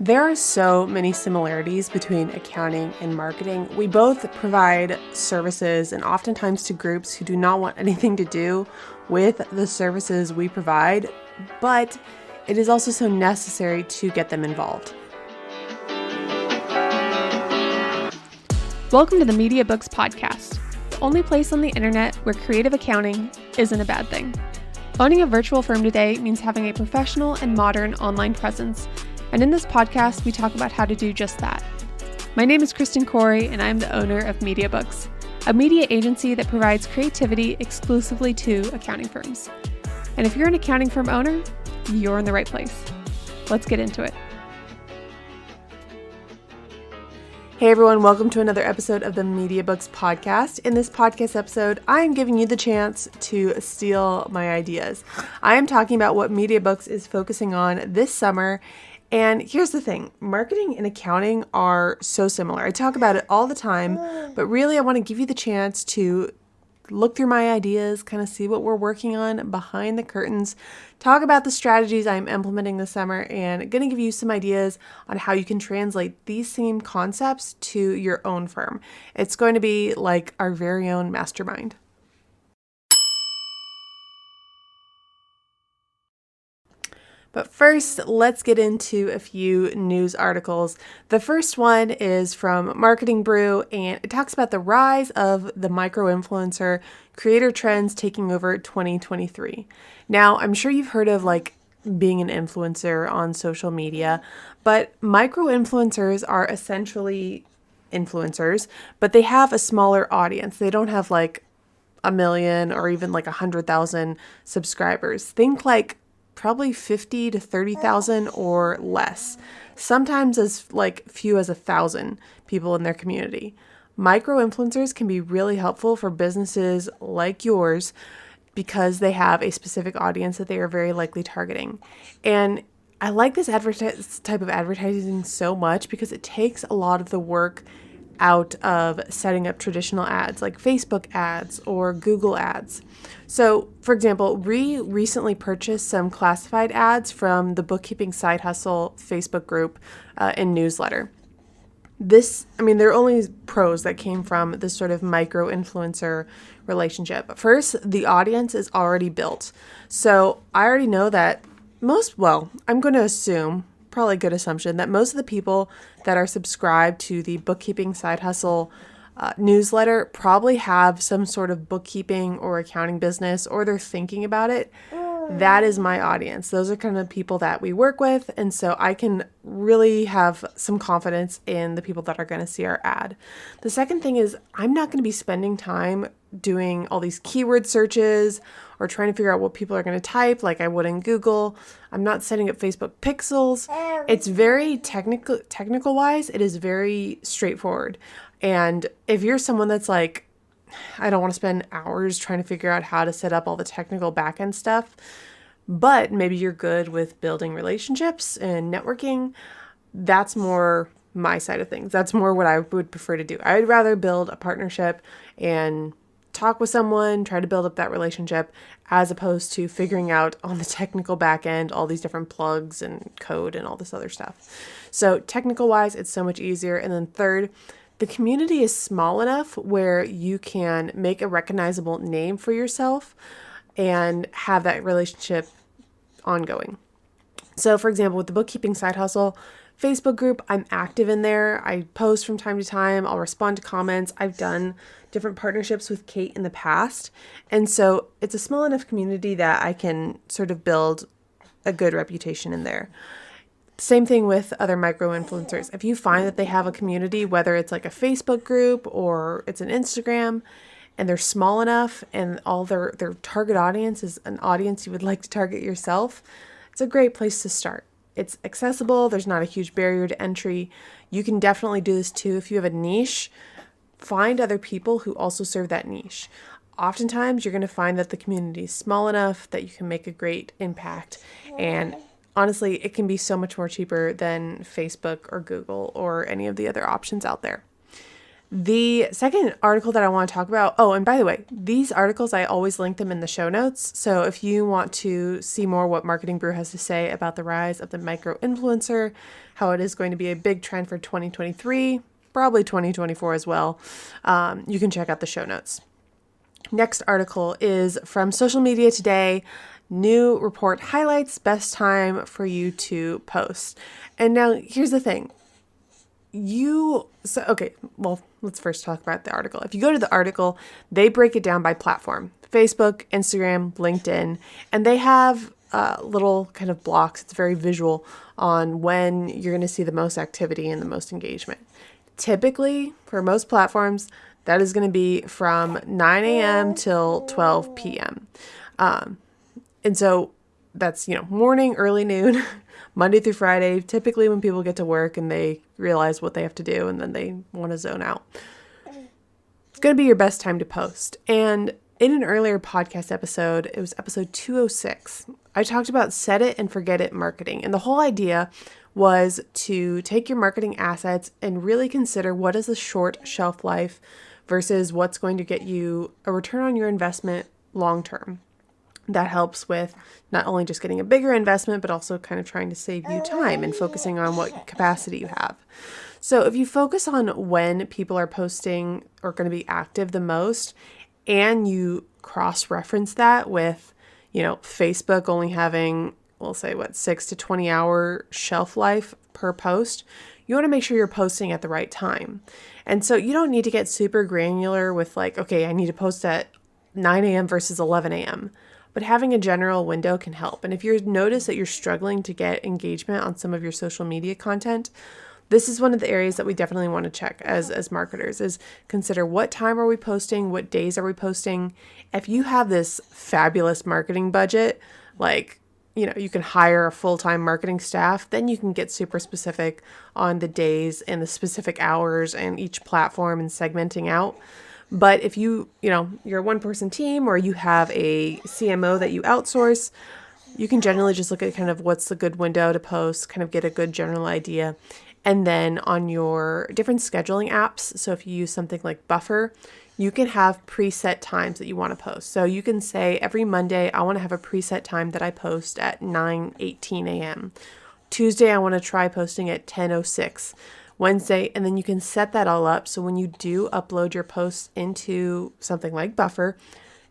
There are so many similarities between accounting and marketing. We both provide services and oftentimes to groups who do not want anything to do with the services we provide, but it is also so necessary to get them involved. Welcome to the MediaBooks Podcast, the only place on the internet where creative accounting isn't a bad thing. Owning a virtual firm today means having a professional and modern online presence. And in this podcast, we talk about how to do just that. My name is Kristen Corey, and I'm the owner of MediaBooks, a media agency that provides creativity exclusively to accounting firms. And if you're an accounting firm owner, you're in the right place. Let's get into it. Hey everyone, welcome to another episode of the MediaBooks Podcast. In this podcast episode, I am giving you the chance to steal my ideas. I am talking about what MediaBooks is focusing on this summer. And here's the thing, marketing and accounting are so similar. I talk about it all the time, but really I want to give you the chance to look through my ideas, kind of see what we're working on behind the curtains, talk about the strategies I'm implementing this summer, and going to give you some ideas on how you can translate these same concepts to your own firm. It's going to be like our very own mastermind. But first, let's get into a few news articles. The first one is from Marketing Brew, and it talks about the rise of the microinfluencer creator trends taking over 2023. Now, I'm sure you've heard of being an influencer on social media, but microinfluencers are essentially influencers, but they have a smaller audience. They don't have 1 million or even 100,000 subscribers. Think probably 50 to 30,000 or less, sometimes as few as 1,000 people in their community. Micro-influencers can be really helpful for businesses like yours because they have a specific audience that they are very likely targeting. And I like this type of advertising so much because it takes a lot of the work out of setting up traditional ads like Facebook ads or Google ads. So, for example, we recently purchased some classified ads from the Bookkeeping Side Hustle Facebook group and newsletter. There are only pros that came from this sort of micro-influencer relationship. First, the audience is already built. So I already know that I'm going to assume, probably a good assumption, that most of the people that are subscribed to the Bookkeeping Side Hustle newsletter probably have some sort of bookkeeping or accounting business, or they're thinking about it. That is my audience. Those are kind of people that we work with. And so I can really have some confidence in the people that are going to see our ad. The second thing is I'm not going to be spending time doing all these keyword searches or trying to figure out what people are going to type like I would in Google. I'm not setting up Facebook pixels. It's very technical wise. It is very straightforward. And if you're someone that's I don't want to spend hours trying to figure out how to set up all the technical backend stuff, but maybe you're good with building relationships and networking, that's more my side of things. That's more what I would prefer to do. I'd rather build a partnership and talk with someone, try to build up that relationship, as opposed to figuring out on the technical back end all these different plugs and code and all this other stuff. So technical wise, it's so much easier. And then third, the community is small enough where you can make a recognizable name for yourself and have that relationship ongoing. So for example, with the Bookkeeping Side Hustle Facebook group, I'm active in there. I post from time to time. I'll respond to comments. I've done different partnerships with Kate in the past. And so it's a small enough community that I can sort of build a good reputation in there. Same thing with other micro-influencers. If you find that they have a community, whether it's a Facebook group or it's an Instagram, and they're small enough and all their target audience is an audience you would like to target yourself, it's a great place to start. It's accessible. There's not a huge barrier to entry. You can definitely do this too. If you have a niche, find other people who also serve that niche. Oftentimes, you're going to find that the community is small enough that you can make a great impact. And honestly, it can be so much more cheaper than Facebook or Google or any of the other options out there. The second article that I want to talk about, oh, and by the way, these articles, I always link them in the show notes. So if you want to see more what Marketing Brew has to say about the rise of the micro-influencer, how it is going to be a big trend for 2023, probably 2024 as well, you can check out the show notes. Next article is from Social Media Today. New report highlights best time for you to post. And now here's the thing. Let's first talk about the article. If you go to the article, they break it down by platform: Facebook, Instagram, LinkedIn, and they have little kind of blocks. It's very visual on when you're going to see the most activity and the most engagement. Typically, for most platforms, that is going to be from 9 a.m. till 12 p.m. And so that's, morning, early noon, Monday through Friday, typically when people get to work and they realize what they have to do and then they want to zone out. It's going to be your best time to post. And in an earlier podcast episode, it was episode 206, I talked about set it and forget it marketing. And the whole idea was to take your marketing assets and really consider what is the short shelf life versus what's going to get you a return on your investment long term. That helps with not only just getting a bigger investment, but also kind of trying to save you time and focusing on what capacity you have. So if you focus on when people are posting or going to be active the most, and you cross-reference that with, Facebook only having, we'll say 6 to 20 hour shelf life per post, you want to make sure you're posting at the right time. And so you don't need to get super granular with okay, I need to post at 9 a.m. versus 11 a.m. But having a general window can help. And if you notice that you're struggling to get engagement on some of your social media content, this is one of the areas that we definitely want to check as marketers, is consider what time are we posting, what days are we posting. If you have this fabulous marketing budget, you can hire a full-time marketing staff, then you can get super specific on the days and the specific hours and each platform and segmenting out. But if you're a one-person team or you have a CMO that you outsource, you can generally just look at kind of what's the good window to post, kind of get a good general idea. And then on your different scheduling apps, so if you use something like Buffer, you can have preset times that you want to post. So you can say every Monday, I want to have a preset time that I post at 9:18 a.m. Tuesday, I want to try posting at 10:06. Wednesday, and then you can set that all up. So when you do upload your posts into something like Buffer,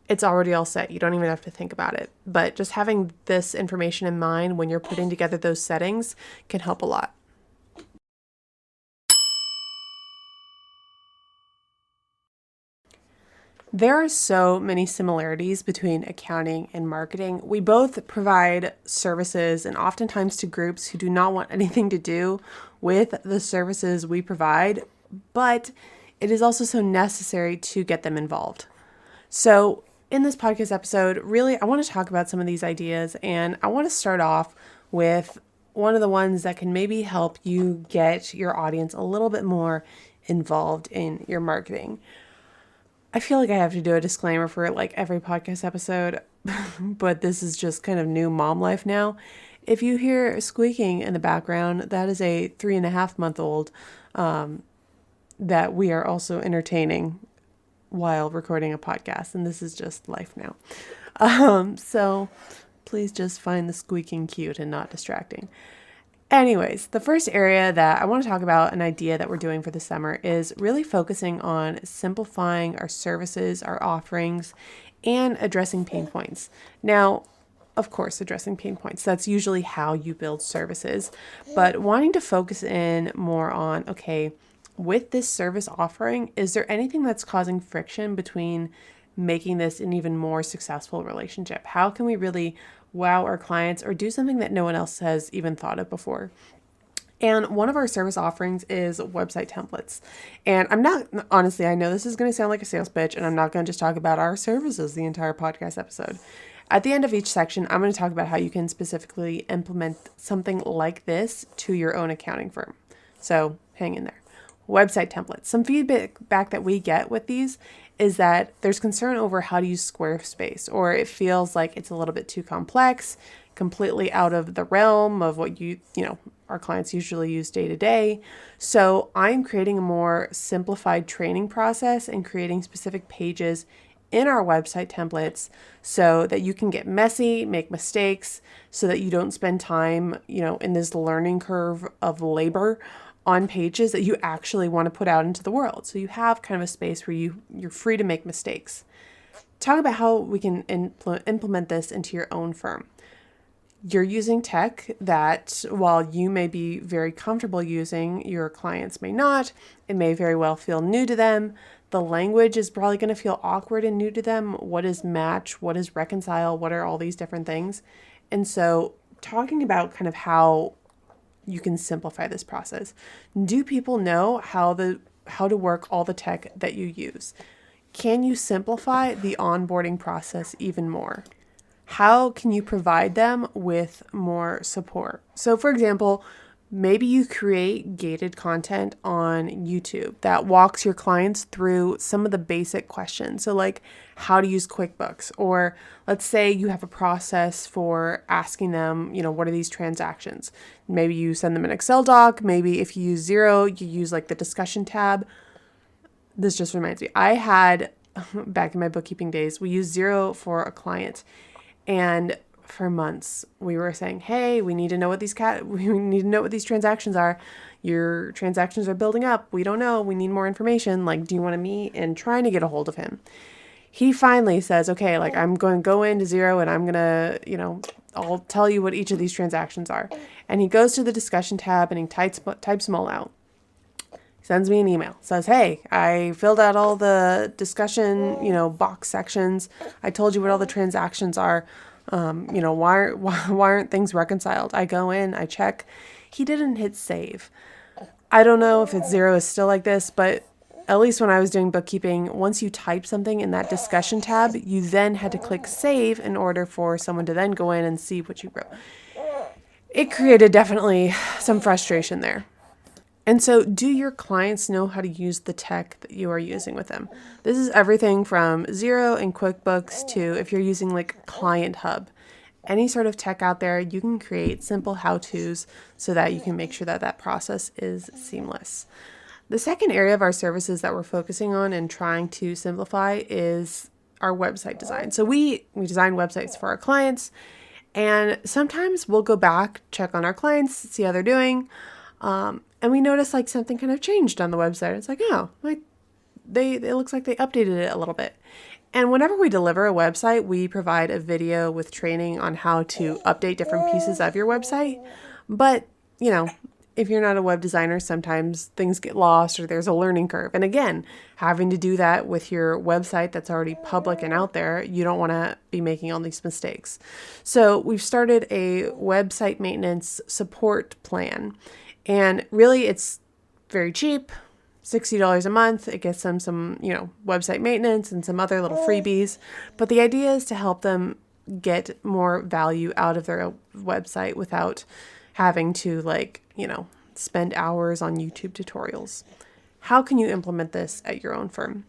it's already all set. You don't even have to think about it. But just having this information in mind when you're putting together those settings can help a lot. There are so many similarities between accounting and marketing. We both provide services and oftentimes to groups who do not want anything to do with the services we provide, but it is also so necessary to get them involved. So in this podcast episode, really, I want to talk about some of these ideas, and I want to start off with one of the ones that can maybe help you get your audience a little bit more involved in your marketing. I feel like I have to do a disclaimer for every podcast episode, but this is just kind of new mom life now. If you hear squeaking in the background, that is a 3.5-month-old that we are also entertaining while recording a podcast, and this is just life now. So please just find the squeaking cute and not distracting. Anyways, the first area that I want to talk about, an idea that we're doing for the summer, is really focusing on simplifying our services, our offerings, and addressing pain points. Now, of course, addressing pain points, that's usually how you build services, but wanting to focus in more on, okay, with this service offering, is there anything that's causing friction between making this an even more successful relationship? How can we really wow our clients or do something that no one else has even thought of before? And one of our service offerings is website templates. And I know this is going to sound like a sales pitch, and I'm not going to just talk about our services the entire podcast episode. At the end of each section, I'm going to talk about how you can specifically implement something like this to your own accounting firm. So hang in there. Website templates. Some feedback that we get with these is that there's concern over how to use Squarespace, or it feels like it's a little bit too complex, completely out of the realm of what you our clients usually use day to day. So I'm creating a more simplified training process and creating specific pages in our website templates so that you can get messy, make mistakes, so that you don't spend time, in this learning curve of labor on pages that you actually want to put out into the world. So you have kind of a space where you're free to make mistakes. Talk about how we can implement this into your own firm. You're using tech that, while you may be very comfortable using, your clients may not. It may very well feel new to them. The language is probably going to feel awkward and new to them. What is match? What is reconcile? What are all these different things? And so talking about kind of how you can simplify this process. Do people know how to work all the tech that you use? Can you simplify the onboarding process even more? How can you provide them with more support? So for example, maybe you create gated content on YouTube that walks your clients through some of the basic questions. So like how to use QuickBooks, or let's say you have a process for asking them, what are these transactions? Maybe you send them an Excel doc. Maybe if you use Xero, you use like the discussion tab. This just reminds me, I had back in my bookkeeping days, we used Xero for a client. And for months, we were saying, "Hey, we need to know what these transactions are. Your transactions are building up. We don't know. We need more information. Like, do you want to meet?" And trying to get a hold of him. He finally says, "Okay, like I'm going to go into Xero and I'm going to, I'll tell you what each of these transactions are." And he goes to the discussion tab and he types them all out. Sends me an email, says, "Hey, I filled out all the discussion, box sections. I told you what all the transactions are. Why aren't things reconciled?" I go in, I check. He didn't hit save. I don't know if Xero is still like this, but at least when I was doing bookkeeping, once you type something in that discussion tab, you then had to click save in order for someone to then go in and see what you wrote. It created definitely some frustration there. And so, do your clients know how to use the tech that you are using with them? This is everything from Xero and QuickBooks to if you're using like Client Hub. Any sort of tech out there, you can create simple how-tos so that you can make sure that that process is seamless. The second area of our services that we're focusing on and trying to simplify is our website design. So we design websites for our clients, and sometimes we'll go back, check on our clients, see how they're doing. And we notice like something kind of changed on the website. It's like, oh, like it looks like they updated it a little bit. And whenever we deliver a website, we provide a video with training on how to update different pieces of your website. But, if you're not a web designer, sometimes things get lost or there's a learning curve. And again, having to do that with your website that's already public and out there, you don't want to be making all these mistakes. So we've started a website maintenance support plan. And really, it's very cheap, $60 a month. It gets them some, website maintenance and some other little freebies. But the idea is to help them get more value out of their website without having to spend hours on YouTube tutorials. How can you implement this at your own firm?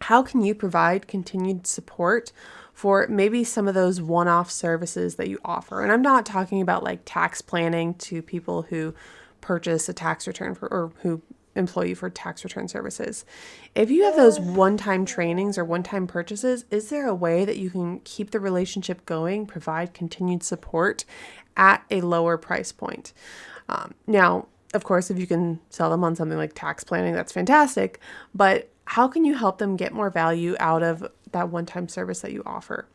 How can you provide continued support for maybe some of those one-off services that you offer? And I'm not talking about like tax planning to people who purchase a tax return or who employ you for tax return services. If you have those one-time trainings or one-time purchases, is there a way that you can keep the relationship going, provide continued support at a lower price point? Now, of course, if you can sell them on something like tax planning, that's fantastic. But how can you help them get more value out of that one-time service that you offer?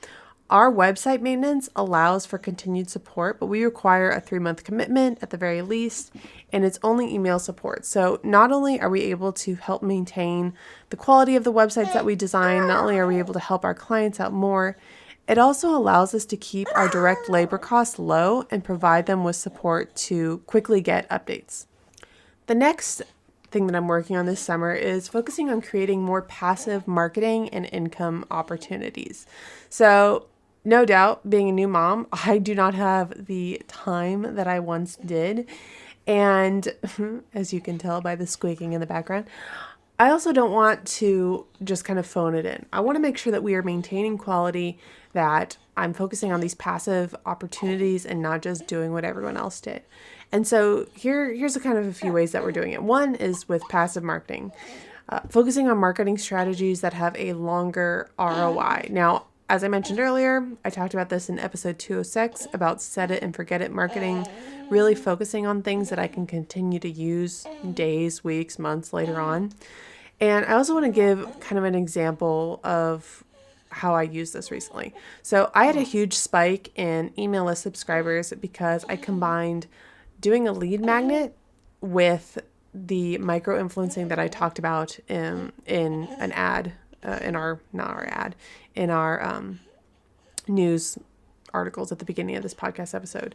Our website maintenance allows for continued support, but we require a 3-month commitment at the very least, and it's only email support. So not only are we able to help maintain the quality of the websites that we design, not only are we able to help our clients out more, it also allows us to keep our direct labor costs low and provide them with support to quickly get updates. The next thing that I'm working on this summer is focusing on creating more passive marketing and income opportunities. So no doubt, being a new mom, I do not have the time that I once did. And as you can tell by the squeaking in the background, I also don't want to just kind of phone it in. I want to make sure that we are maintaining quality, that I'm focusing on these passive opportunities and not just doing what everyone else did. And so here's a few ways that we're doing it. One is with passive marketing, focusing on marketing strategies that have a longer ROI. Now, as I mentioned earlier, I talked about this in episode 206 about set it and forget it marketing, really focusing on things that I can continue to use days, weeks, months later on. And I also want to give kind of an example of how I used this recently. So I had a huge spike in email list subscribers because I combined doing a lead magnet with the micro-influencing that I talked about in an ad, in our news articles at the beginning of this podcast episode,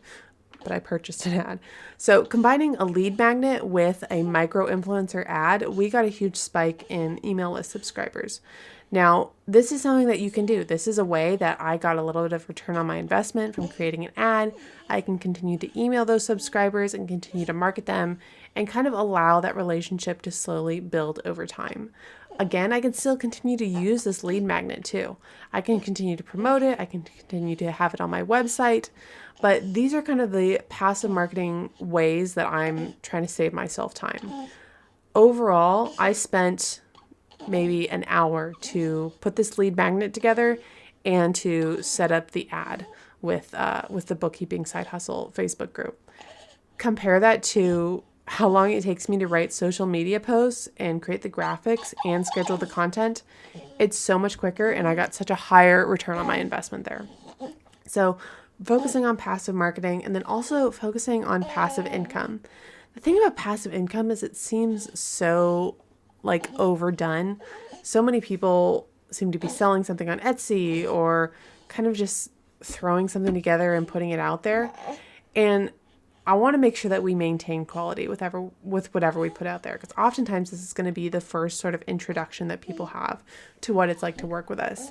but I purchased an ad. So combining a lead magnet with a micro-influencer ad, we got a huge spike in email list subscribers. Now, this is something that you can do. This is a way that I got a little bit of return on my investment from creating an ad. I can continue to email those subscribers and continue to market them and kind of allow that relationship to slowly build over time. Again, I can still continue to use this lead magnet too. I can continue to promote it. I can continue to have it on my website. But these are kind of the passive marketing ways that I'm trying to save myself time. Overall, I spent maybe an hour to put this lead magnet together and to set up the ad with the Bookkeeping Side Hustle Facebook group. Compare that to how long it takes me to write social media posts and create the graphics and schedule the content. It's so much quicker, and I got such a higher return on my investment there. So focusing on passive marketing and then also focusing on passive income. The thing about passive income is it seems so overdone. So many people seem to be selling something on Etsy or kind of just throwing something together and putting it out there. And I want to make sure that we maintain quality with whatever we put out there, because oftentimes this is going to be the first sort of introduction that people have to what it's like to work with us.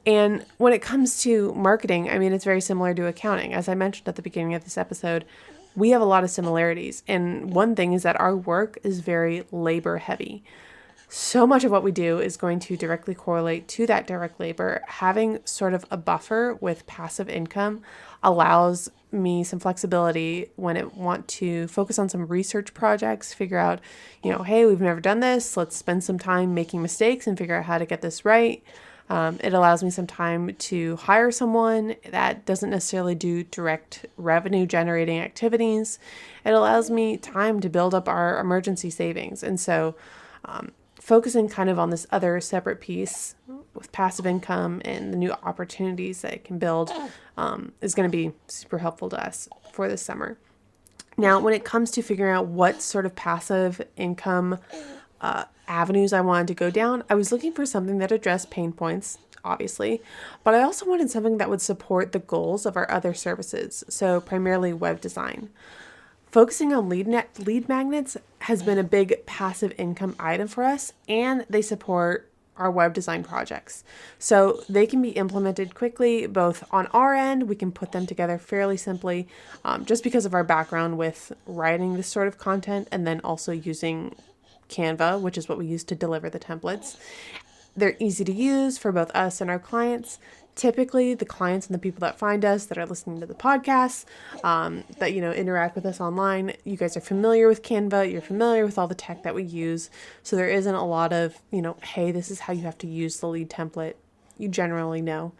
And when it comes to marketing, I mean, it's very similar to accounting. As I mentioned at the beginning of this episode, we have a lot of similarities. And one thing is that our work is very labor heavy. So much of what we do is going to directly correlate to that direct labor. Having sort of a buffer with passive income allows me some flexibility when I want to focus on some research projects, figure out, hey, we've never done this. Let's spend some time making mistakes and figure out how to get this right. It allows me some time to hire someone that doesn't necessarily do direct revenue generating activities. It allows me time to build up our emergency savings. And so, focusing kind of on this other separate piece with passive income and the new opportunities that it can build is going to be super helpful to us for this summer. Now, when it comes to figuring out what sort of passive income avenues I wanted to go down, I was looking for something that addressed pain points, obviously, but I also wanted something that would support the goals of our other services, so primarily web design. Focusing on lead magnets has been a big passive income item for us, and they support our web design projects. So they can be implemented quickly, both on our end, we can put them together fairly simply, just because of our background with writing this sort of content, and then also using Canva, which is what we use to deliver the templates. They're easy to use for both us and our clients. Typically, the clients and the people that find us that are listening to the podcast, that, interact with us online, you guys are familiar with Canva, you're familiar with all the tech that we use. So there isn't a lot of, hey, this is how you have to use the lead template. You generally know.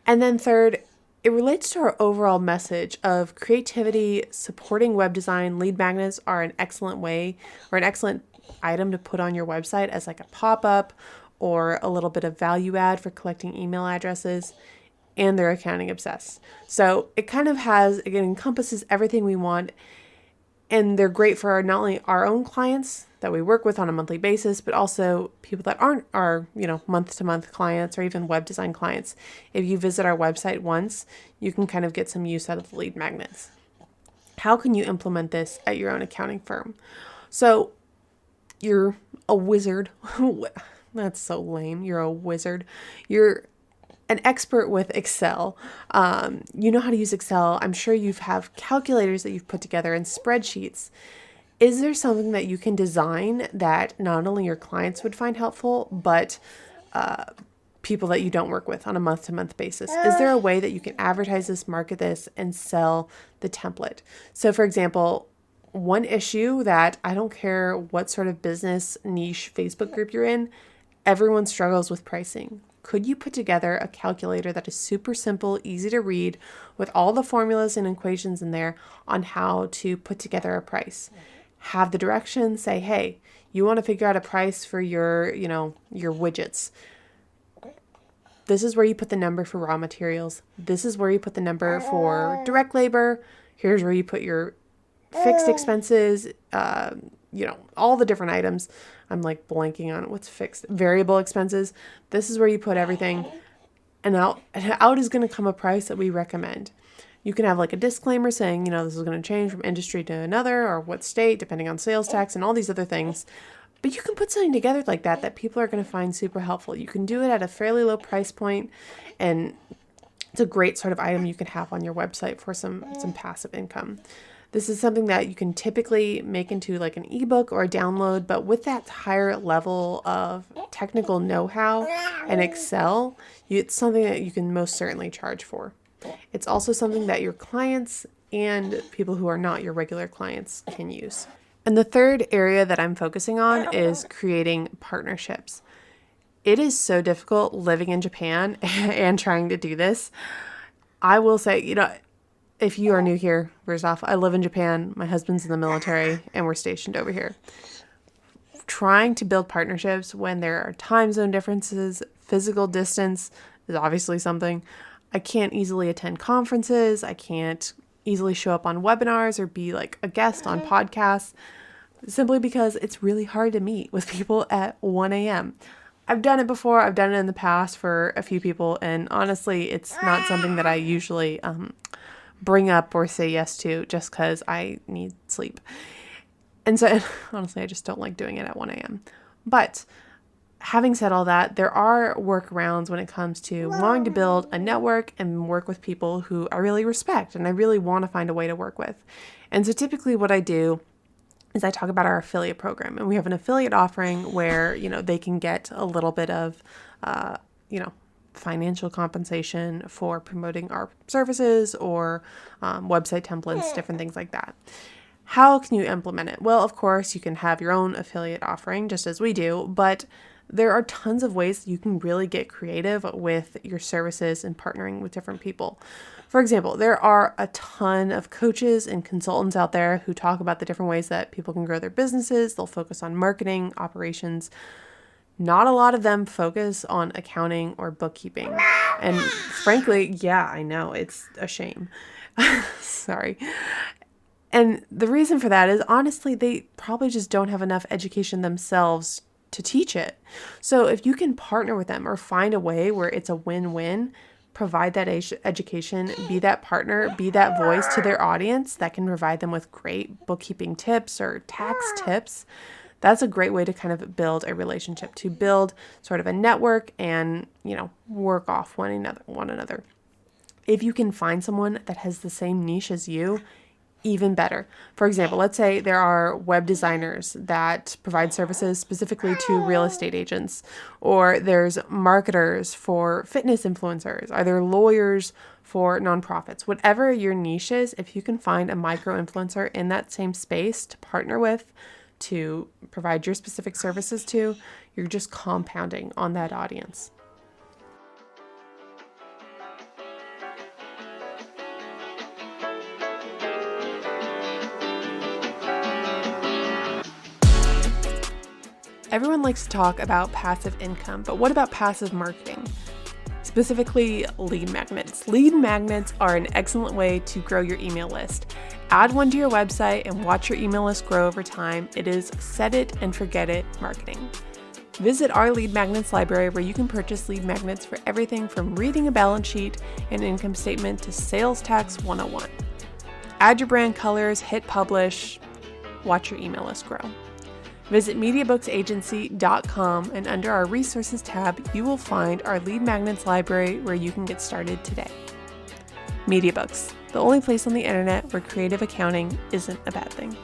And then third, it relates to our overall message of creativity, supporting web design. Lead magnets are an excellent way or an excellent item to put on your website as like a pop-up or a little bit of value add for collecting email addresses, and they're accounting obsessed. So it kind of it encompasses everything we want, and they're great for not only our own clients that we work with on a monthly basis, but also people that aren't our, month-to-month clients or even web design clients. If you visit our website once, you can kind of get some use out of the lead magnets. How can you implement this at your own accounting firm? So you're a wizard. That's so lame. You're a wizard. You're an expert with Excel. You know how to use Excel. I'm sure you have calculators that you've put together and spreadsheets. Is there something that you can design that not only your clients would find helpful, but people that you don't work with on a month-to-month basis? Is there a way that you can advertise this, market this, and sell the template? So for example, one issue that I don't care what sort of business niche Facebook group you're in, everyone struggles with pricing. Could you put together a calculator that is super simple, easy to read, with all the formulas and equations in there on how to put together a price? Have the directions, say, hey, you want to figure out a price for your widgets. This is where you put the number for raw materials. This is where you put the number for direct labor. Here's where you put your fixed expenses, all the different items. I'm like blanking on what's fixed. Variable expenses. This is where you put everything. And out is going to come a price that we recommend. You can have like a disclaimer saying, this is going to change from industry to another or what state, depending on sales tax and all these other things. But you can put something together like that people are going to find super helpful. You can do it at a fairly low price point, and it's a great sort of item you can have on your website for some passive income. This is something that you can typically make into like an ebook or a download, but with that higher level of technical know-how and Excel, it's something that you can most certainly charge for. It's also something that your clients and people who are not your regular clients can use. And the third area that I'm focusing on is creating partnerships. It is so difficult living in Japan and trying to do this. I will say, if you are new here, first off, I live in Japan, my husband's in the military, and we're stationed over here. Trying to build partnerships when there are time zone differences, physical distance is obviously something. I can't easily attend conferences. I can't easily show up on webinars or be like a guest on podcasts, simply because it's really hard to meet with people at 1 a.m. I've done it before. I've done it in the past for a few people, and honestly, it's not something that I usually bring up or say yes to just because I need sleep. And so honestly, I just don't like doing it at 1 a.m. But having said all that, there are workarounds when it comes to wanting to build a network and work with people who I really respect and I really want to find a way to work with. And so typically what I do is I talk about our affiliate program, and we have an affiliate offering where, they can get a little bit of, financial compensation for promoting our services or website templates, different things like that. How can you implement it? Well, of course, you can have your own affiliate offering, just as we do, but there are tons of ways you can really get creative with your services and partnering with different people. For example, there are a ton of coaches and consultants out there who talk about the different ways that people can grow their businesses. They'll focus on marketing, operations. Not a lot of them focus on accounting or bookkeeping. And frankly, yeah, I know, it's a shame. Sorry. And the reason for that is honestly, they probably just don't have enough education themselves to teach it. So if you can partner with them or find a way where it's a win-win, provide that education, be that partner, be that voice to their audience that can provide them with great bookkeeping tips or tax tips, that's a great way to kind of build a relationship, to build sort of a network and, work off one another. If you can find someone that has the same niche as you, even better. For example, let's say there are web designers that provide services specifically to real estate agents, or there's marketers for fitness influencers, are there lawyers for nonprofits, whatever your niche is. If you can find a micro-influencer in that same space to partner with, to provide your specific services to, you're just compounding on that audience. Everyone likes to talk about passive income, but what about passive marketing? Specifically, lead magnets. Lead magnets are an excellent way to grow your email list. Add one to your website and watch your email list grow over time. It is set it and forget it marketing. Visit our lead magnets library where you can purchase lead magnets for everything from reading a balance sheet and income statement to sales tax 101. Add your brand colors, hit publish, watch your email list grow. Visit MediaBooksAgency.com, and under our resources tab, you will find our lead magnets library where you can get started today. MediaBooks, the only place on the internet where creative accounting isn't a bad thing.